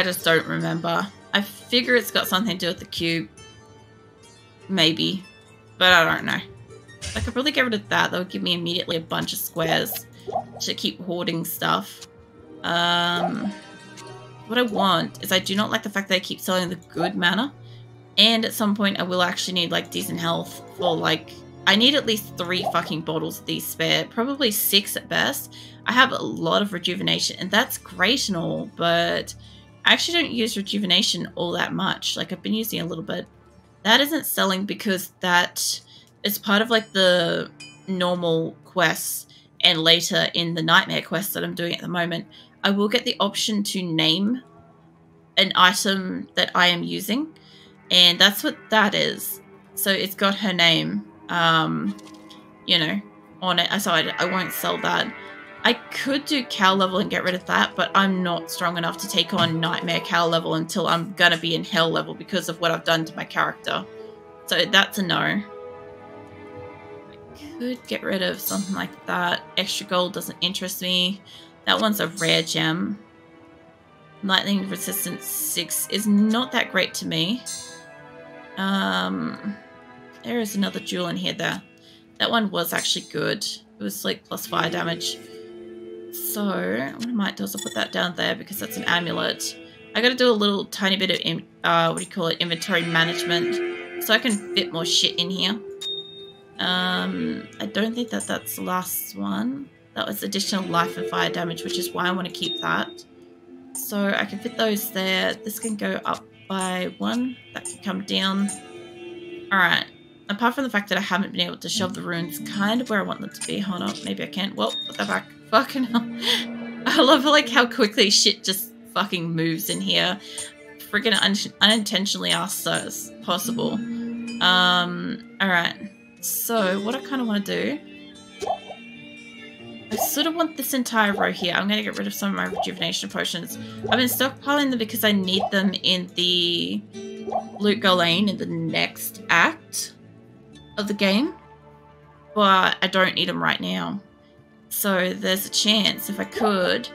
I just don't remember. I figure it's got something to do with the cube. Maybe. But I don't know. I could probably get rid of that. That would give me immediately a bunch of squares to keep hoarding stuff. What I want is I do not like the fact that I keep selling the good mana. And at some point I will actually need like decent health for like... I need at least 3 fucking bottles of these spare. Probably 6 at best. I have a lot of rejuvenation and that's great and all, but I actually don't use rejuvenation all that much. Like I've been using a little bit. That isn't selling because that is part of like the normal quests and later in the nightmare quests that I'm doing at the moment. I will get the option to name an item that I am using, and that's what that is. So it's got her name, you know, on it. So I won't sell that. I could do cow level and get rid of that, but I'm not strong enough to take on nightmare cow level until I'm gonna be in hell level because of what I've done to my character. So that's a no. I could get rid of something like that. Extra gold doesn't interest me. That one's a rare gem. Lightning resistance 6 is not that great to me. There is another jewel in here there. That one was actually good. It was like plus fire damage. So what I might do is I'll put that down there because that's an amulet. I gotta do a little tiny bit of what do you call it, inventory management so I can fit more shit in here. I don't think that that's the last one. That was additional life and fire damage, which is why I want to keep that. So I can fit those there. This can go up by 1. That can come down. Alright. Apart from the fact that I haven't been able to shove the runes kind of where I want them to be. Hold on. Maybe I can. Well, put that back. Fucking hell. I love like how quickly shit just fucking moves in here. Friggin' unintentionally asked so as possible. Alright. So what I kind of want to do, I sort of want this entire row here. I'm going to get rid of some of my rejuvenation potions. I've been stockpiling them because I need them in the loot goal lane in the next act of the game, but I don't need them right now. So there's a chance if I could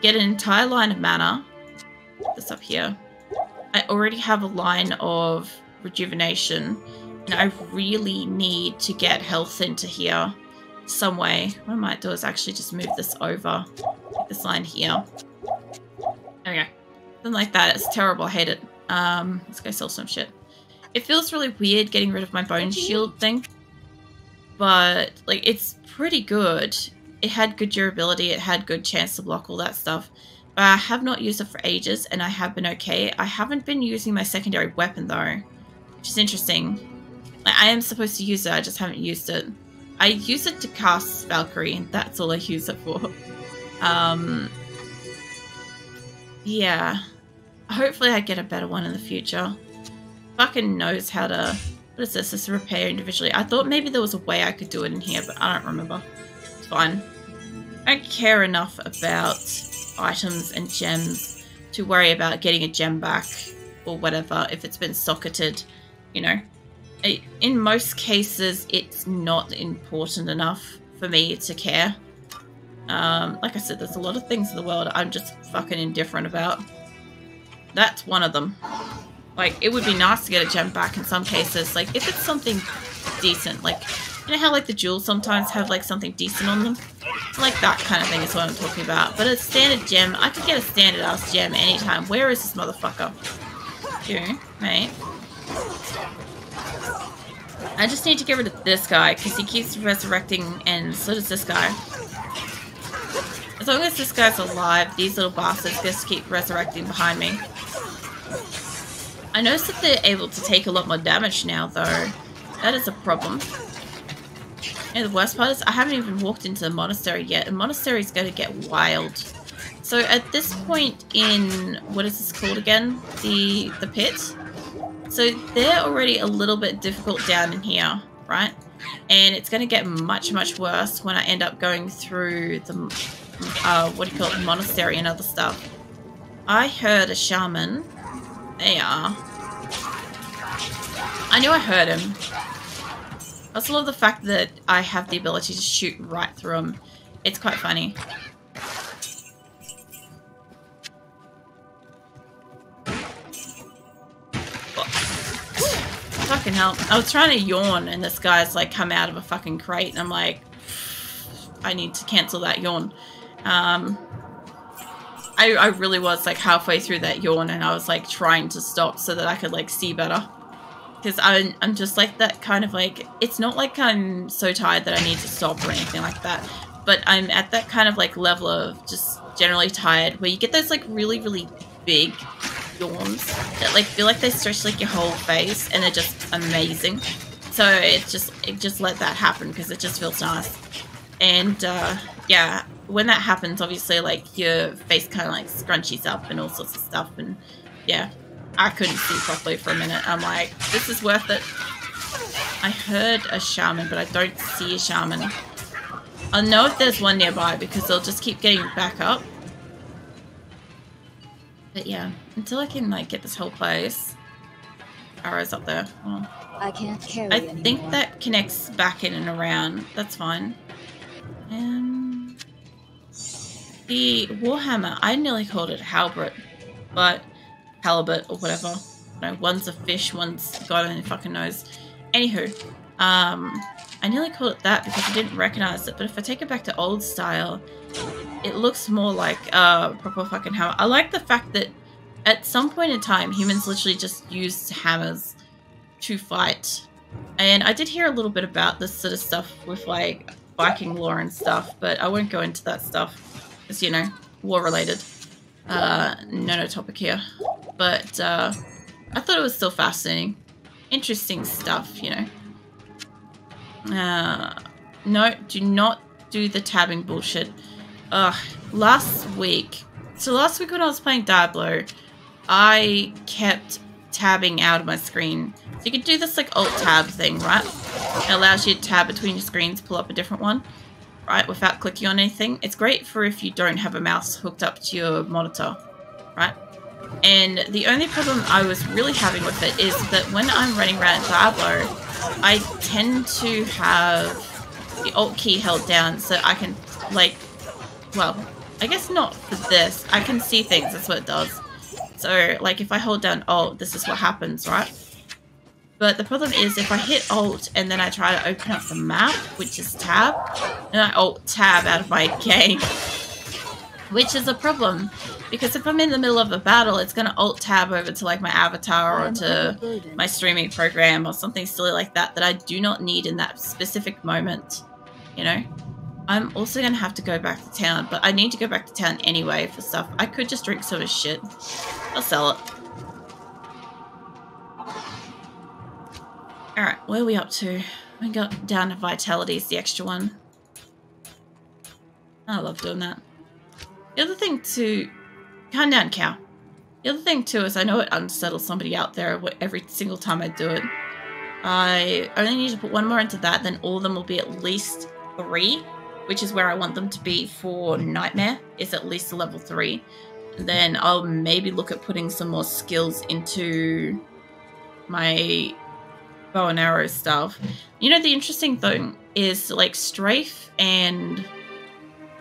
get an entire line of mana. Put this up here. I already have a line of rejuvenation, and I really need to get health into here some way. What I might do is actually just move this over. Take this line here. There we go. Something like that. It's terrible. I hate it. Let's go sell some shit. It feels really weird getting rid of my bone shield thing, but like it's pretty good. It had good durability. It had good chance to block, all that stuff. But I have not used it for ages, and I have been okay. I haven't been using my secondary weapon though, which is interesting. Like, I am supposed to use it. I just haven't used it. I use it to cast Valkyrie, and that's all I use it for. Yeah. Hopefully I get a better one in the future. Fucking knows how to... What is this? This is repair individually. I thought maybe there was a way I could do it in here, but I don't remember. It's fine. I don't care enough about items and gems to worry about getting a gem back or whatever if it's been socketed, you know. In most cases, it's not important enough for me to care. Like I said, there's a lot of things in the world I'm just fucking indifferent about. That's one of them. Like, it would be nice to get a gem back in some cases. Like, if it's something decent, like, you know how, like, the jewels sometimes have, like, something decent on them? Like, that kind of thing is what I'm talking about. But a standard gem, I could get a standard-ass gem anytime. Where is this motherfucker? You, mate. I just need to get rid of this guy, because he keeps resurrecting, and so does this guy. As long as this guy's alive, these little bastards just keep resurrecting behind me. I noticed that they're able to take a lot more damage now, though. That is a problem. And the worst part is I haven't even walked into the monastery yet, and monastery's going to get wild. So at this point in, what is this called again? The pit? So they're already a little bit difficult down in here, right? And it's going to get much, much worse when I end up going through the, what do you call it, monastery and other stuff. I heard a shaman. They are. I knew I heard him. I also love the fact that I have the ability to shoot right through him. It's quite funny. Fucking hell. I was trying to yawn and this guy's like come out of a fucking crate and I'm like, I need to cancel that yawn. I really was like halfway through that yawn and I was like trying to stop so that I could like see better. Because I'm just like that kind of like, it's not like I'm so tired that I need to stop or anything like that. But I'm at that kind of like level of just generally tired where you get those like really, really big yawns that like feel like they stretch like your whole face and they're just amazing. So it just let that happen because it just feels nice. And yeah, when that happens, obviously like your face kind of like scrunchies up and all sorts of stuff. And yeah, I couldn't see properly for a minute. I'm like, this is worth it. I heard a shaman, but I don't see a shaman. I'll know if there's one nearby because they'll just keep getting back up. But yeah, until I can like get this whole place. Arrows up there. Oh. I can't carry I think that connects back in and around. That's fine. The Warhammer, I nearly called it halberd, but halibut or whatever. You know, one's a fish, one's God only fucking knows. Anywho, I nearly called it that because I didn't recognize it, but if I take it back to old style, it looks more like a proper fucking hammer. I like the fact that at some point in time, humans literally just used hammers to fight. And I did hear a little bit about this sort of stuff with like Viking lore and stuff, but I won't go into that stuff. It's, you know, war related. No topic here. But I thought it was still fascinating. Interesting stuff, you know. No, do not do the tabbing bullshit. Last week when I was playing Diablo, I kept tabbing out of my screen. So you can do this like alt tab thing, right? It allows you to tab between your screens, pull up a different one, right, without clicking on anything. It's great for if you don't have a mouse hooked up to your monitor, right? And the only problem I was really having with it is that when I'm running around Diablo, I tend to have the alt key held down so I can, like, well, I guess not for this. I can see things, that's what it does. So, like, if I hold down alt, this is what happens, right? But the problem is if I hit alt and then I try to open up the map, which is tab, and I alt tab out of my game, which is a problem because if I'm in the middle of a battle, it's going to alt tab over to like my avatar or to my streaming program or something silly like that that I do not need in that specific moment, you know? I'm also going to have to go back to town, but I need to go back to town anyway for stuff. I could just drink some of this shit. I'll sell it. Alright, where are we up to? We got down to Vitality's the extra one. I love doing that. The other thing too... Calm down, cow. The other thing too is I know it unsettles somebody out there every single time I do it. I only need to put one more into that, then all of them will be at least 3, which is where I want them to be for Nightmare, is at least a level 3. And then I'll maybe look at putting some more skills into my bow and arrow stuff. You know, the interesting thing is like strafe and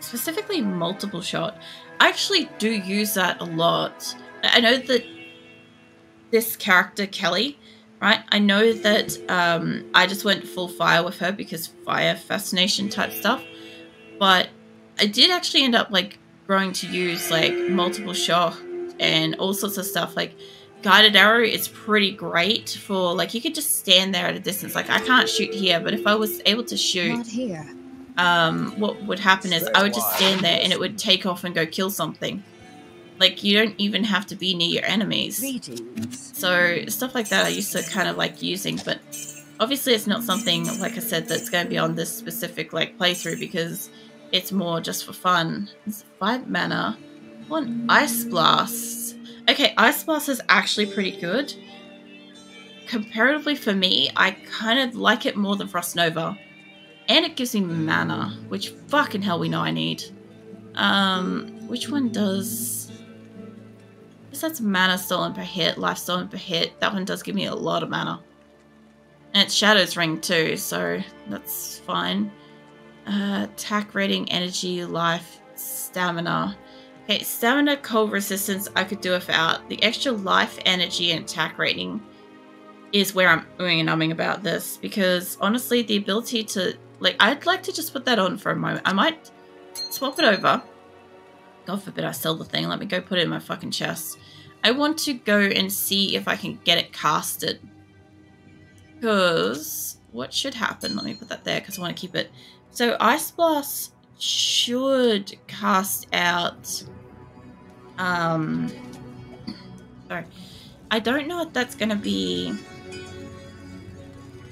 specifically multiple shot. I actually do use that a lot. I know that this character, Kelly, right? I know that I just went full fire with her because fire fascination type stuff. But I did actually end up like growing to use like multiple shot and all sorts of stuff. Like guided arrow is pretty great for like you could just stand there at a distance. Like I can't shoot here, but if I was able to shoot, not here. What would happen is I would just stand there and it would take off and go kill something. Like you don't even have to be near your enemies. Greetings. So stuff like that I used to kind of like using, but obviously it's not something, like I said, that's going to be on this specific like playthrough because it's more just for fun. It's 5 mana. 1 Ice Blast. Okay, Ice Blast is actually pretty good. Comparatively for me, I kind of like it more than Frost Nova. And it gives me mana, which fucking hell we know I need. Which one does... I guess that's mana stolen per hit, life stolen per hit. That one does give me a lot of mana. And it's Shadow's Ring too, so that's fine. Attack rating, energy, life, stamina. Okay, stamina, cold resistance I could do without. The extra life, energy, and attack rating is where I'm oohing and umming about this, because honestly, the ability to, like, I'd like to just put that on for a moment. I might swap it over. God forbid I sell the thing. Let me go put it in my fucking chest. I want to go and see if I can get it casted. Because what should happen? Let me put that there because I want to keep it. So Ice Blast should cast out. Sorry. I don't know if that's going to be.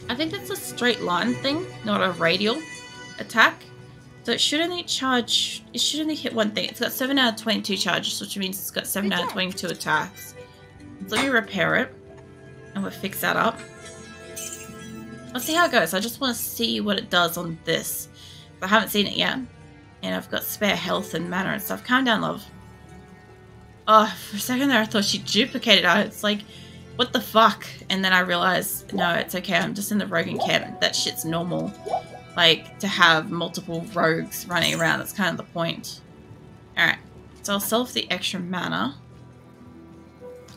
I think that's a straight line thing, not a radial attack. So it should only charge. It should only hit one thing. It's got 7 out of 22 charges, which means it's got 7 out of 22 attacks. So let me repair it, and we'll fix that up. I'll see how it goes. I just want to see what it does on this. I haven't seen it yet, and I've got spare health and mana and stuff. Calm down, love. Oh, for a second there, I thought she duplicated it. It's like, what the fuck? And then I realized, no, it's okay. I'm just in the rogue encampment. That shit's normal. Like, to have multiple rogues running around. That's kind of the point. Alright. So I'll sell for the extra mana.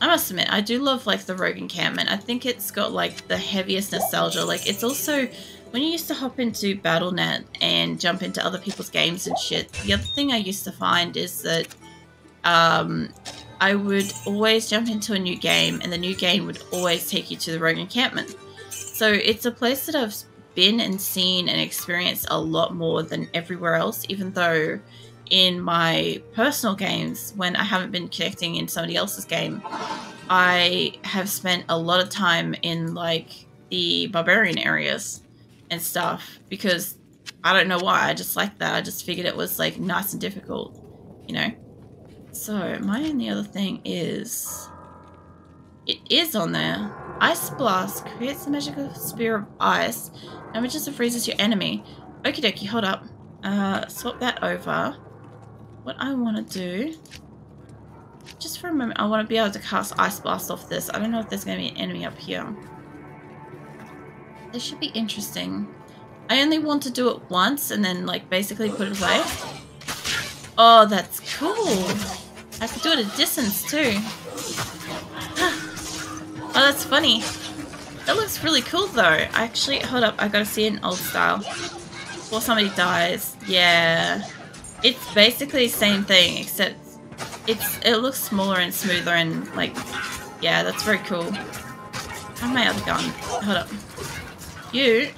I must admit, I do love, like, the rogue encampment. I think it's got, like, the heaviest nostalgia. Like, it's also, when you used to hop into Battle.net and jump into other people's games and shit, the other thing I used to find is that I would always jump into a new game, and the new game would always take you to the rogue encampment. So it's a place that I've been and seen and experienced a lot more than everywhere else, even though in my personal games, when I haven't been connecting in somebody else's game, I have spent a lot of time in, like, the barbarian areas and stuff, because I don't know why, I just like that. I just figured it was, like, nice and difficult, you know? So, my only other thing is, it is on there. Ice Blast creates a magical spear of ice, damages and freezes your enemy. Okie dokie, hold up. Swap that over. What I want to do, just for a moment, I want to be able to cast Ice Blast off this. I don't know if there's going to be an enemy up here. This should be interesting. I only want to do it once and then, like, basically put it away. Oh, that's cool. I could do it at distance too. Oh, that's funny. That looks really cool though. Actually, hold up, I gotta see it in old style before somebody dies. Yeah, it's basically the same thing, except it looks smaller and smoother and, like, yeah, that's very cool. Where's my other gun? Hold up. You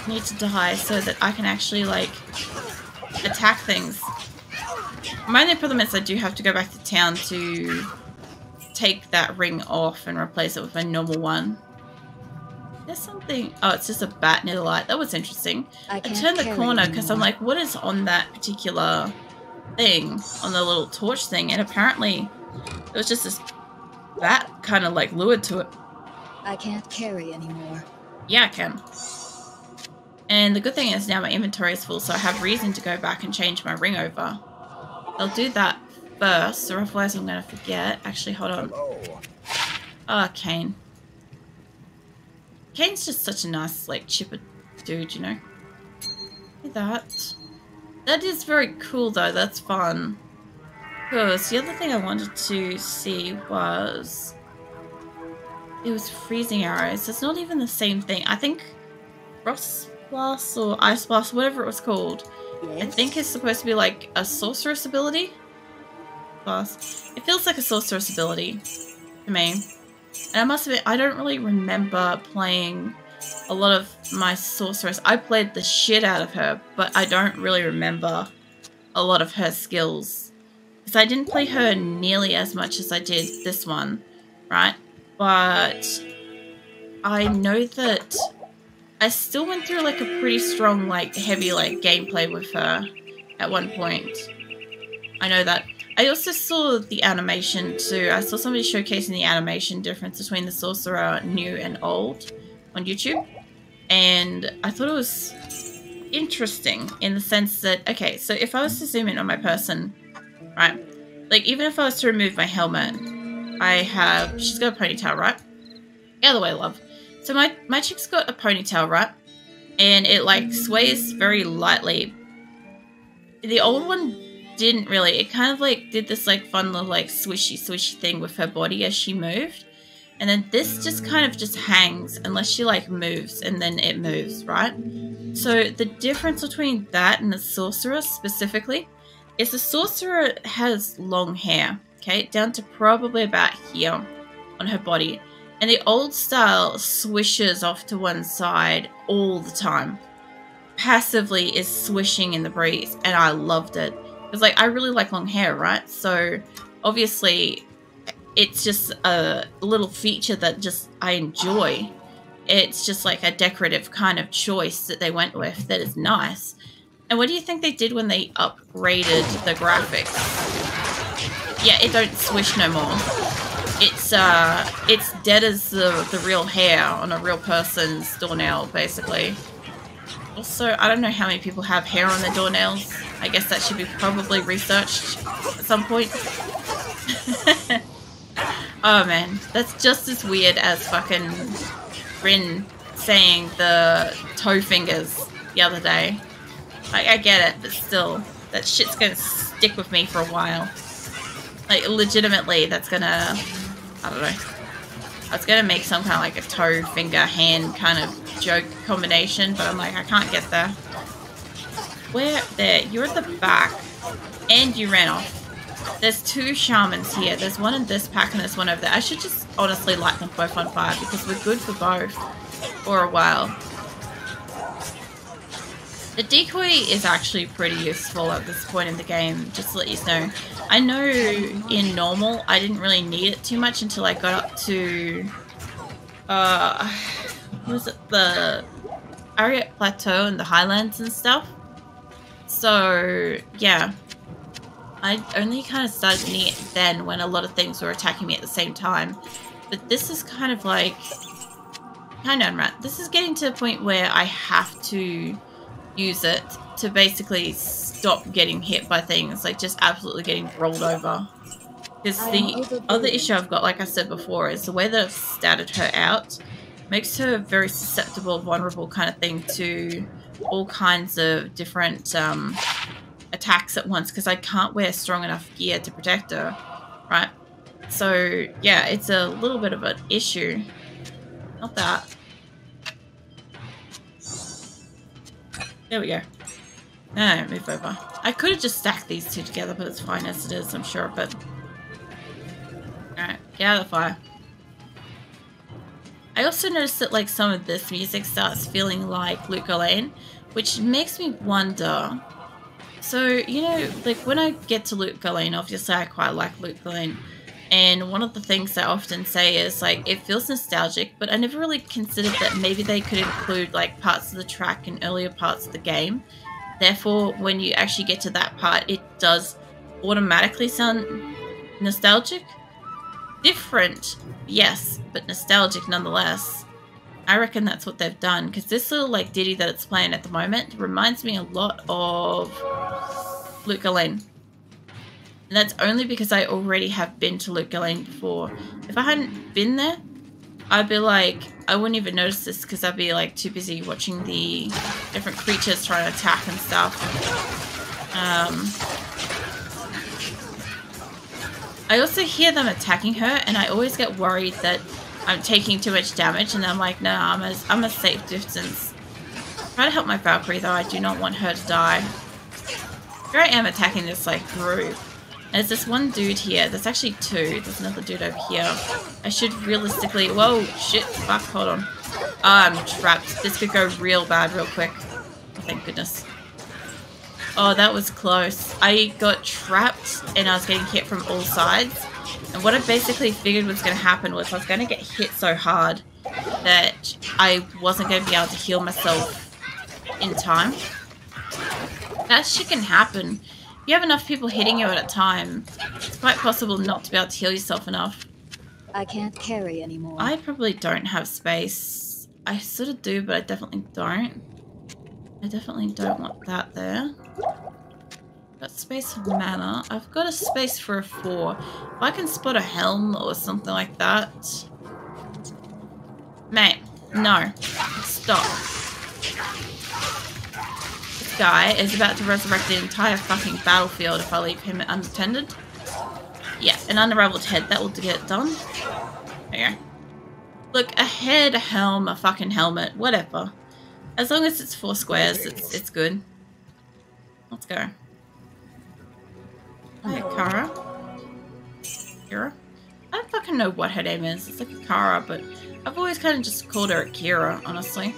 need to die so that I can actually, like, attack things. My only problem is I do have to go back to town to take that ring off and replace it with a normal one. There's something. Oh, it's just a bat near the light. That was interesting. I turned the corner because I'm like, what is on that particular thing, on the little torch thing? And apparently it was just this bat kind of, like, lured to it. I can't carry anymore. Yeah, I can. And the good thing is now my inventory is full, so I have reason to go back and change my ring over. I'll do that first, or otherwise I'm going to forget. Actually, hold on. Oh, Kane. Kane's just such a nice, like, chipper dude, you know? Look at that. That is very cool, though. That's fun. Because the other thing I wanted to see was... it was freezing arrows. It's not even the same thing. I think Frost Blast or Ice Blast, whatever it was called, I think it's supposed to be like a sorceress ability. It feels like a sorceress ability to me. And I must admit, I don't really remember playing a lot of my sorceress. I played the shit out of her, but I don't really remember a lot of her skills. Because I didn't play her nearly as much as I did this one, right? But I know that I still went through, like, a pretty strong, like, heavy, like, gameplay with her at one point. I know that. I also saw the animation too. I saw somebody showcasing the animation difference between the sorcerer new and old on YouTube. And I thought it was interesting in the sense that, okay, so if I was to zoom in on my person, right? Like, even if I was to remove my helmet, she's got a ponytail, right? The other way, love. So my chick's got a ponytail, right? And it, like, sways very lightly. The old one didn't really. It kind of like did this like fun little like swishy thing with her body as she moved. And then this just kind of just hangs unless she like moves, and then it moves, right? So the difference between that and the sorcerer specifically is the sorcerer has long hair, okay, down to probably about here on her body. And the old style swishes off to one side all the time. Passively is swishing in the breeze, and I loved it. Because like I really like long hair, right? So obviously it's just a little feature that just I enjoy. It's just like a decorative kind of choice that they went with that is nice. And what do you think they did when they upgraded the graphics? Yeah, it don't swish no more. It's dead as the real hair on a real person's doornail, basically. Also, I don't know how many people have hair on their doornails. I guess that should be probably researched at some point. Oh man, that's just as weird as fucking Rin saying the toe fingers the other day. Like, I get it, but still, that shit's gonna stick with me for a while. Like, legitimately, that's gonna, I don't know. I was gonna make some kind of like a toe, finger, hand kind of joke combination, but I'm like, I can't get there. Where? There. You're at the back. And you ran off. There's two shamans here. There's one in this pack and there's one over there. I should just honestly light them both on fire because we're good for both for a while. The decoy is actually pretty useful at this point in the game, just to let you know. I know in normal I didn't really need it too much until I got up to what was it, the Ariat Plateau and the Highlands and stuff. So yeah, I only kind of started needing it then when a lot of things were attacking me at the same time. But this is kind of like, kind of right. This is getting to a point where I have to use it to basically stop getting hit by things, like just absolutely getting rolled over. Because the other issue I've got, like I said before, is the way that I've statted her out makes her very susceptible, vulnerable kind of thing to all kinds of different attacks at once, because I can't wear strong enough gear to protect her, right? So yeah, it's a little bit of an issue. Not that. There we go. No, move over. I could have just stacked these two together, but it's fine as it is, I'm sure. But alright, get out of the fire. I also noticed that like some of this music starts feeling like Luke Ghislaine, which makes me wonder. So, you know, like when I get to Luke Ghislaine, obviously I quite like Luke Ghislaine. And one of the things I often say is like, it feels nostalgic, but I never really considered that maybe they could include like parts of the track in earlier parts of the game. Therefore, when you actually get to that part, it does automatically sound nostalgic. Different, yes, but nostalgic nonetheless. I reckon that's what they've done, because this little like ditty that it's playing at the moment reminds me a lot of Luke Ghislaine. And that's only because I already have been to Luke Ghislaine before. If I hadn't been there, I'd be like, I wouldn't even notice this because I'd be like too busy watching the different creatures trying to attack and stuff. I also hear them attacking her, and I always get worried that I'm taking too much damage, and I'm like, no, I'm a safe distance. Try to help my Valkyrie though, I do not want her to die. Here I am attacking this like group. There's this one dude here. There's actually two. There's another dude over here. I should realistically... Whoa, shit. Fuck, hold on. Oh, I'm trapped. This could go real bad real quick. Oh, thank goodness. Oh, that was close. I got trapped and I was getting hit from all sides. And what I basically figured was going to happen was I was going to get hit so hard that I wasn't going to be able to heal myself in time. That shit can happen. If you have enough people hitting you at a time, it's quite possible not to be able to heal yourself enough. I can't carry anymore. I probably don't have space. I sort of do, but I definitely don't. I definitely don't want that there. Got space for mana. I've got a space for a 4. If I can spot a helm or something like that. Mate, no. Stop. guy is about to resurrect the entire fucking battlefield if I leave him unattended. Yeah, an unraveled head, that will get it done. There you go. Look, a head, a helm, a fucking helmet, whatever. As long as it's 4 squares, it's good. Let's go. Kara. Kira. I don't fucking know what her name is. It's like a Kara, but I've always kind of just called her Kira, honestly.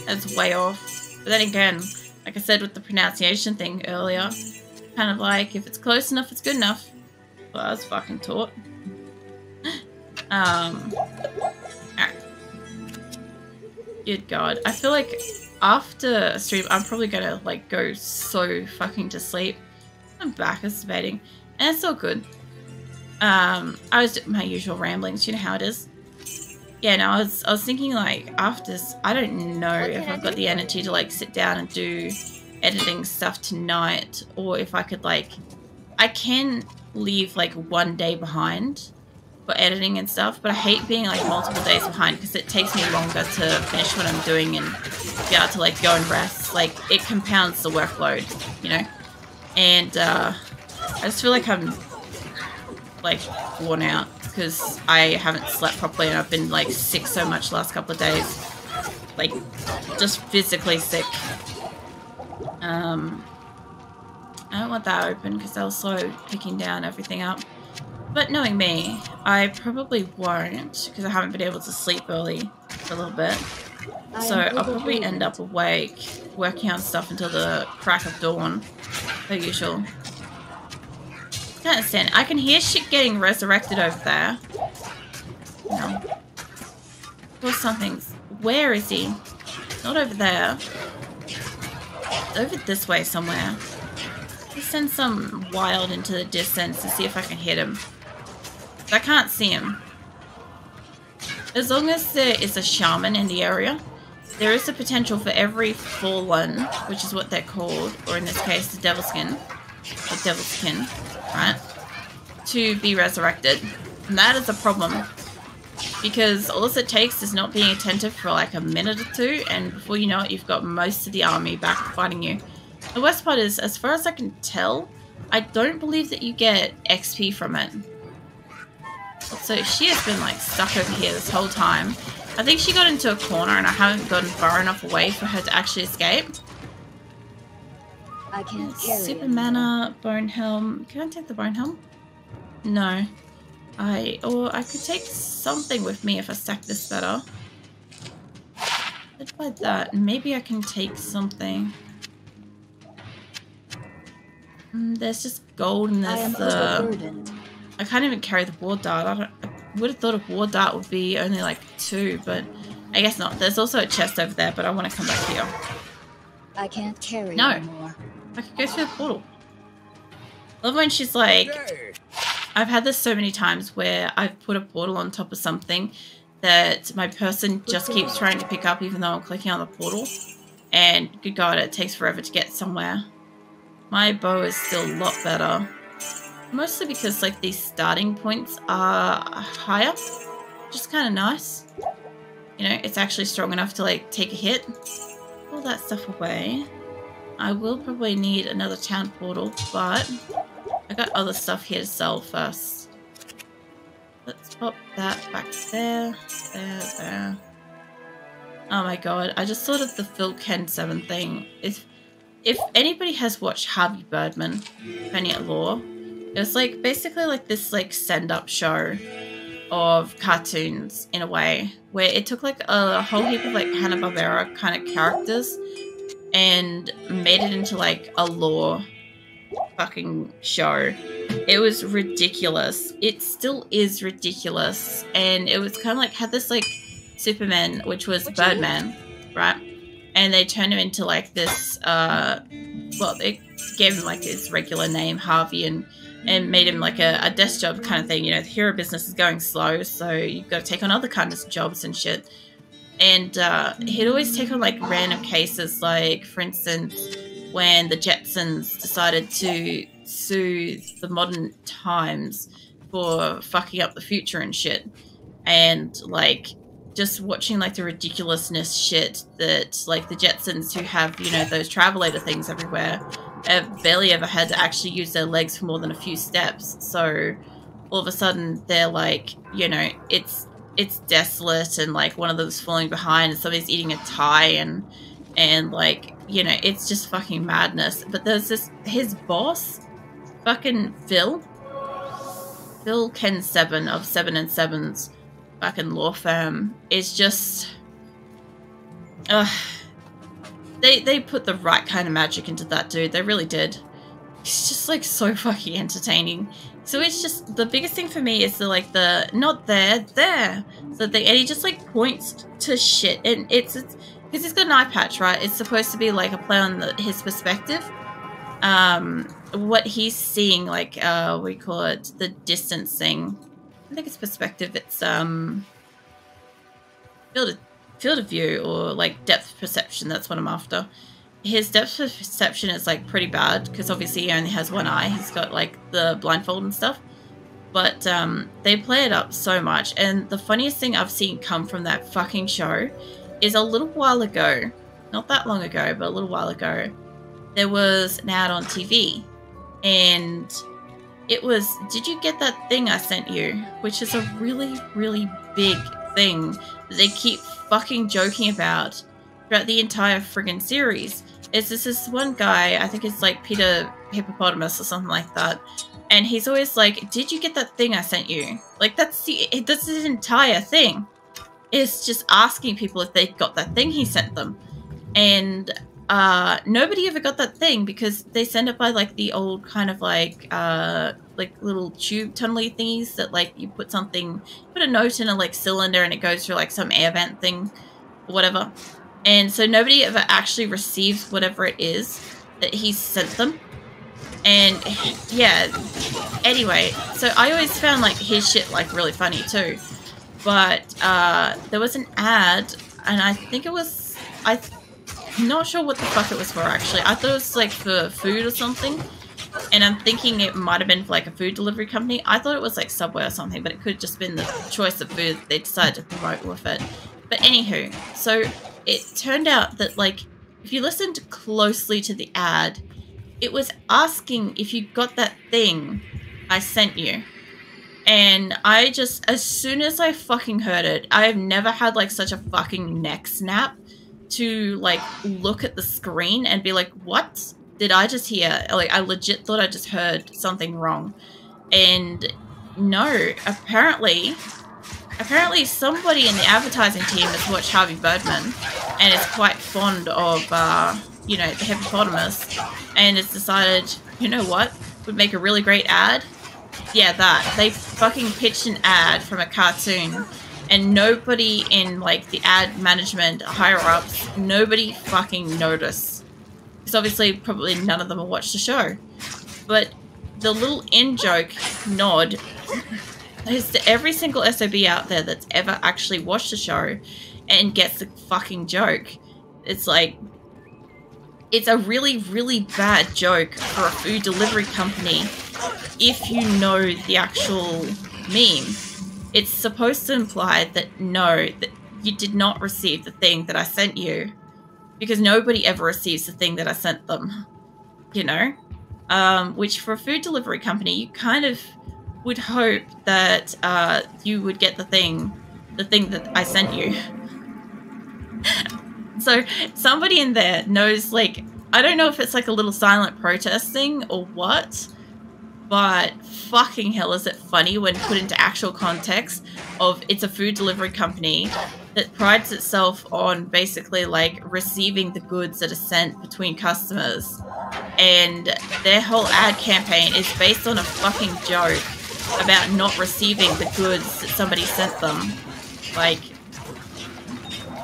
That's way off. But then again, like I said with the pronunciation thing earlier, kind of like, if it's close enough, it's good enough. Well, I was fucking taught. Alright. Good God. I feel like after a stream, I'm probably gonna, like, go so fucking to sleep. I'm back masturbating. And it's all good. I was doing my usual ramblings. You know how it is. Yeah, no, I was thinking, like, after this, I don't know if I've got the energy to, like, sit down and do editing stuff tonight, or if I could, like, I can leave, like, 1 day behind for editing and stuff, but I hate being, like, multiple days behind because it takes me longer to finish what I'm doing and be able to, like, go and rest. Like, it compounds the workload, you know? And, I just feel like I'm, like, worn out because I haven't slept properly and I've been, like, sick so much the last couple of days. Like, just physically sick. I don't want that open because they'll slow picking down everything up. But knowing me, I probably won't because I haven't been able to sleep early for a little bit. So I'll probably end up awake, working on stuff until the crack of dawn, per usual. I can't understand. I can hear shit getting resurrected over there. No. Or something's... Where is he? Not over there. Over this way somewhere. Let's send some wild into the distance to see if I can hit him. I can't see him. As long as there is a shaman in the area, there is a potential for every fallen, which is what they're called, or in this case, the devilskin, or devilskin, right, to be resurrected. And that is a problem. Because all it takes is not being attentive for like a minute or two, and before you know it, you've got most of the army back fighting you. The worst part is, as far as I can tell, I don't believe that you get XP from it. So she has been like stuck over here this whole time. I think she got into a corner and I haven't gotten far enough away for her to actually escape. I can't carry Super it. mana, bone helm. Can I take the bone helm? No. Or I could take something with me if I stack this better. Let's buy that. Maybe I can take something. There's just gold and there's I can't even carry the war dart. I would have thought a war dart would be only like 2, but I guess not. There's also a chest over there, but I want to come back here. I can't carry No. anymore. I could go through the portal. I love when she's like, I've had this so many times where I've put a portal on top of something that my person just keeps trying to pick up even though I'm clicking on the portal. And good God, it takes forever to get somewhere. My bow is still a lot better. Mostly because like these starting points are higher. Just kind of nice. You know, it's actually strong enough to like take a hit. All that stuff away. I will probably need another town portal, but I got other stuff here to sell first. Let's pop that back there, there. Oh my God, I just thought of the Phil Ken 7 thing. If anybody has watched Harvey Birdman, Penny at Law, it was like basically like this like send-up show of cartoons in a way, where it took like a whole heap of like Hanna-Barbera kind of characters and made it into like a law fucking show. It was ridiculous. It still is ridiculous. And it was kind of like, had this like Superman, which was Birdman, right? And they turned him into like this, well, they gave him like his regular name, Harvey, and made him like a desk job kind of thing. You know, the hero business is going slow, so you've got to take on other kinds of jobs and shit. And he'd always take on like random cases, like for instance, when the Jetsons decided to sue the modern times for fucking up the future and shit. And like just watching like the ridiculousness shit that like the Jetsons, who have, you know, those travelator things everywhere, have barely ever had to actually use their legs for more than a few steps. So all of a sudden they're like, you know, it's desolate, and like one of them's falling behind and somebody's eating a tie, and like, you know, it's just fucking madness. But there's this, his boss, fucking Phil Ken 7 of 7 and 7's fucking law firm, is just they put the right kind of magic into that dude. They really did. He's just like so fucking entertaining. So it's just, the biggest thing for me is the like the not there. So and he just like points to shit, and it's because he's got an eye patch, right? It's supposed to be like a play on his perspective. What he's seeing, like we call it the distance thing. I think it's perspective. It's field of view, or like depth perception. That's what I'm after. His depth perception is like pretty bad because obviously he only has one eye. He's got like the blindfold and stuff. But they play it up so much. And the funniest thing I've seen come from that fucking show is a little while ago, not that long ago, but a little while ago, there was an ad on TV. And it was, did you get that thing I sent you? Which is a really, really big thing that they keep fucking joking about throughout the entire friggin' series. It's this one guy, I think it's like Peter Hippopotamus or something like that, and he's always like, did you get that thing I sent you? Like, that's his entire thing. It's just asking people if they got that thing he sent them. And nobody ever got that thing because they send it by like the old kind of like little tube tunnely thingies that like you put a note in a like cylinder and it goes through like some air vent thing or whatever. And so nobody ever actually receives whatever it is that he sent them. And yeah, anyway, so I always found like his shit like really funny too. But there was an ad, and I think it was, I'm not sure what the fuck it was for actually. I thought it was like for food or something. And I'm thinking it might have been for like a food delivery company. I thought it was like Subway or something, but it could have just been the choice of food they decided to promote with it. But anywho, so it turned out that like if you listened closely to the ad, it was asking if you got that thing I sent you. And I just, as soon as I fucking heard it, I have never had like such a fucking neck snap to like look at the screen and be like, what did I just hear? Like, I legit thought I just heard something wrong. And no, apparently somebody in the advertising team has watched Harvey Birdman and is quite fond of, you know, the hippopotamus, and has decided, you know what, would make a really great ad? Yeah, that. They fucking pitched an ad from a cartoon, and nobody in, like, the ad management higher-ups, nobody fucking noticed. Because obviously, probably none of them will watch the show. But the little in-joke nod is to every single SOB out there that's ever actually watched the show and gets the fucking joke. It's like, it's a really, really bad joke for a food delivery company if you know the actual meme. It's supposed to imply that no, that you did not receive the thing that I sent you, because nobody ever receives the thing that I sent them, you know? Which for a food delivery company, you kind of would hope that you would get the thing that I sent you. So somebody in there knows, like, I don't know if it's like a little silent protest thing or what, but fucking hell is it funny when put into actual context of it's a food delivery company that prides itself on basically like receiving the goods that are sent between customers, and their whole ad campaign is based on a fucking joke about not receiving the goods that somebody sent them. Like,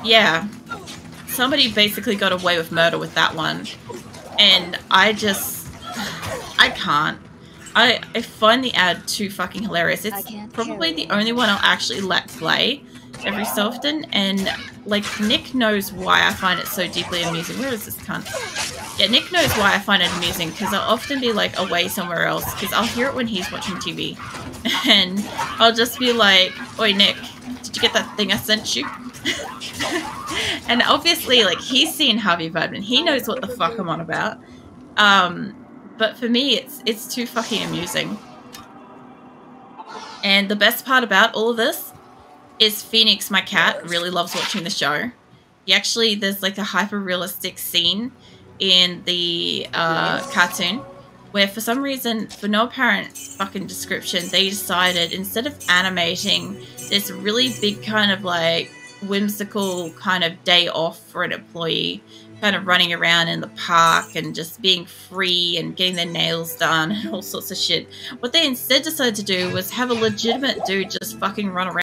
yeah, somebody basically got away with murder with that one, and I can't. I find the ad too fucking hilarious. It's probably the only one I'll actually let play every so often, and like Nick knows why I find it so deeply amusing. Where is this cunt? Yeah, Nick knows why I find it amusing, because I'll often be like away somewhere else, because I'll hear it when he's watching TV, and I'll just be like, oi Nick, Did you get that thing I sent you? And obviously, like, he's seen Harvey Birdman. He knows what the fuck I'm on about. But for me, it's too fucking amusing. And the best part about all of this is Phoenix, my cat, really loves watching the show. He actually, there's like a hyper-realistic scene in the cartoon where for some reason, for no apparent fucking description, they decided instead of animating this really big kind of like whimsical kind of day off for an employee, kind of running around in the park and just being free and getting their nails done and all sorts of shit. What they instead decided to do was have a legitimate dude just fucking run around